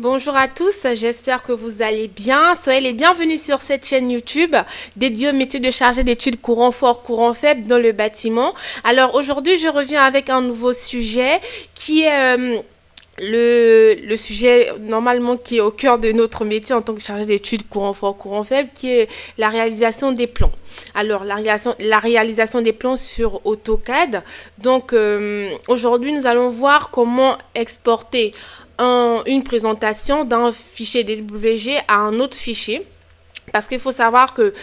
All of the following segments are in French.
Bonjour à tous, j'espère que vous allez bien. Soyez les bienvenus sur cette chaîne YouTube dédiée au métier de chargé d'études courant fort, courant faible dans le bâtiment. Alors aujourd'hui, je reviens avec un nouveau sujet qui est le sujet normalement qui est au cœur de notre métier en tant que chargé d'études courant fort, courant faible, qui est la réalisation des plans. Alors, la réalisation des plans sur AutoCAD. Donc, aujourd'hui, nous allons voir comment exporter une présentation d'un fichier DWG à un autre fichier. Parce qu'il faut savoir que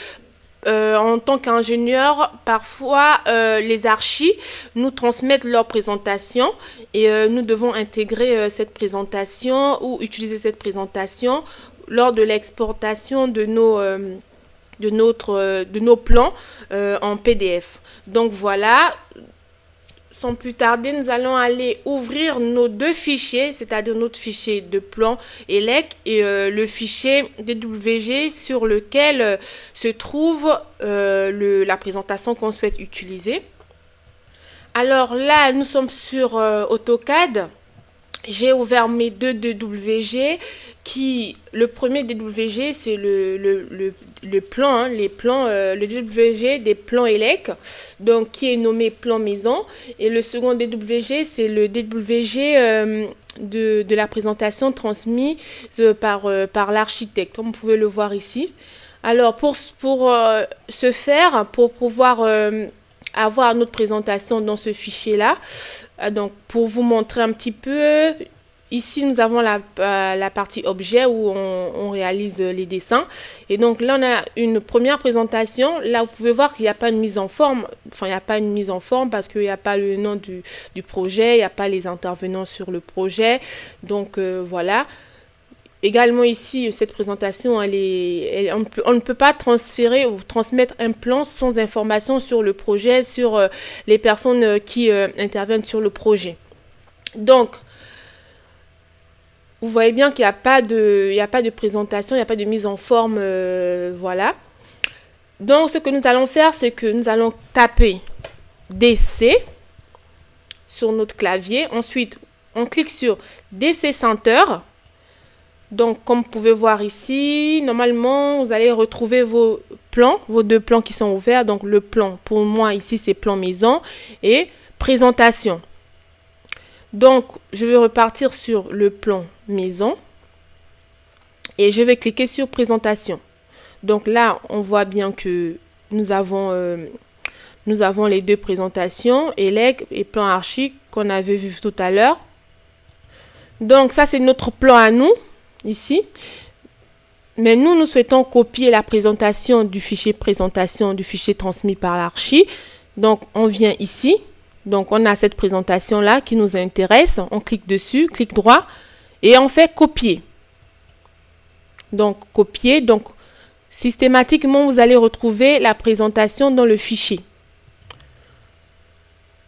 en tant qu'ingénieur, parfois les archis nous transmettent leur présentation et nous devons intégrer cette présentation ou utiliser cette présentation lors de l'exportation de nos plans en PDF. Donc voilà. Sans plus tarder, nous allons aller ouvrir nos deux fichiers, c'est-à-dire notre fichier de plan ELEC et le fichier DWG sur lequel se trouve la présentation qu'on souhaite utiliser. Alors là, nous sommes sur AutoCAD. J'ai ouvert mes deux DWG le premier DWG c'est le plan, hein, le DWG des plans ELEC, donc qui est nommé plan maison, et le second DWG c'est le DWG de la présentation transmise par l'architecte, comme vous pouvez le voir ici. Alors pour ce faire, pour pouvoir avoir notre présentation dans ce fichier là, donc pour vous montrer un petit peu, ici nous avons la partie objet où on réalise les dessins, et donc là on a une première présentation. Là vous pouvez voir qu'il n'y a pas une mise en forme, enfin il n'y a pas une mise en forme parce qu'il n'y a pas le nom du projet, il n'y a pas les intervenants sur le projet, donc voilà. Également ici, cette présentation, on ne peut pas transférer ou transmettre un plan sans information sur le projet, sur les personnes qui interviennent sur le projet. Donc, vous voyez bien qu'il n'y a pas de présentation, il n'y a pas de mise en forme, voilà. Donc, ce que nous allons faire, c'est que nous allons taper DC sur notre clavier. Ensuite, on clique sur DC Center. Donc, comme vous pouvez voir ici, normalement, vous allez retrouver vos plans, vos deux plans qui sont ouverts. Donc, le plan, pour moi, ici, c'est plan maison et présentation. Donc, je vais repartir sur le plan maison et je vais cliquer sur présentation. Donc là, on voit bien que nous avons les deux présentations, ELEC et plan archi qu'on avait vu tout à l'heure. Donc, ça, c'est notre plan à nous. Ici, mais nous souhaitons copier la présentation du fichier transmis par l'archi. Donc on vient ici, donc on a cette présentation là qui nous intéresse, on clique dessus, clic droit et on fait copier. Donc copier, donc systématiquement vous allez retrouver la présentation dans le fichier.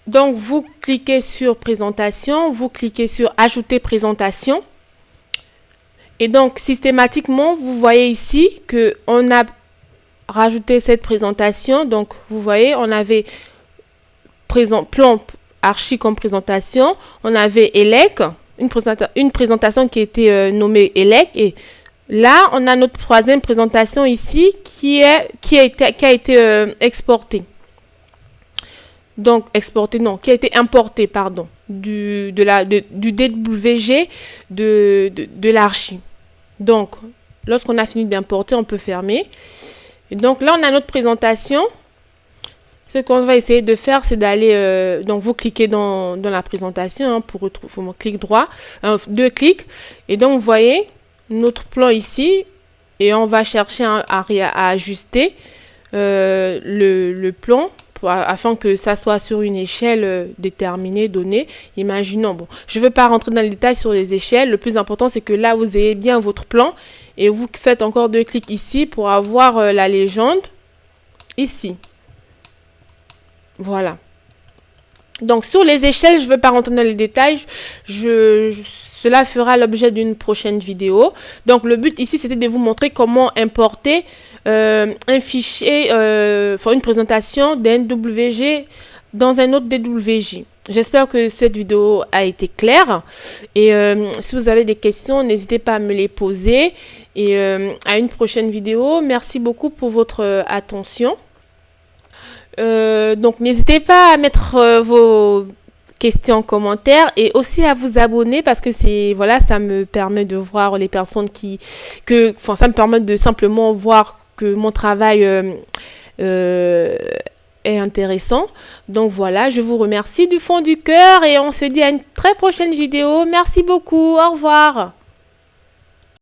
Donc vous cliquez sur présentation, vous cliquez sur ajouter présentation. Et donc, systématiquement, vous voyez ici qu'on a rajouté cette présentation. Donc, vous voyez, on avait plan archi comme présentation. On avait ELEC, une présentation qui était nommée ELEC. Et là, on a notre troisième présentation ici qui a été exportée. Donc, qui a été importée, pardon, du DWG de l'archi. Donc, lorsqu'on a fini d'importer, on peut fermer. Et donc, là, on a notre présentation. Ce qu'on va essayer de faire, c'est d'aller... donc, vous cliquez dans la présentation hein, pour retrouver mon clic droit. Deux clics. Et donc, vous voyez notre plan ici. Et on va chercher à ajuster le plan afin que ça soit sur une échelle déterminée, donnée. Imaginons, bon, je ne veux pas rentrer dans les détails sur les échelles. Le plus important, c'est que là, vous ayez bien votre plan. Et vous faites encore deux clics ici pour avoir la légende ici. Voilà. Donc, sur les échelles, je ne veux pas rentrer dans les détails. Cela fera l'objet d'une prochaine vidéo. Donc, le but ici, c'était de vous montrer comment importer un fichier, une présentation d'un WG dans un autre DWG. J'espère que cette vidéo a été claire. Et si vous avez des questions, n'hésitez pas à me les poser. Et à une prochaine vidéo. Merci beaucoup pour votre attention. Donc, n'hésitez pas à mettre vos questions en commentaire et aussi à vous abonner parce que voilà, ça me permet de voir les personnes ça me permet de simplement voir que mon travail est intéressant. Donc voilà, je vous remercie du fond du cœur et on se dit à une très prochaine vidéo. Merci beaucoup, au revoir.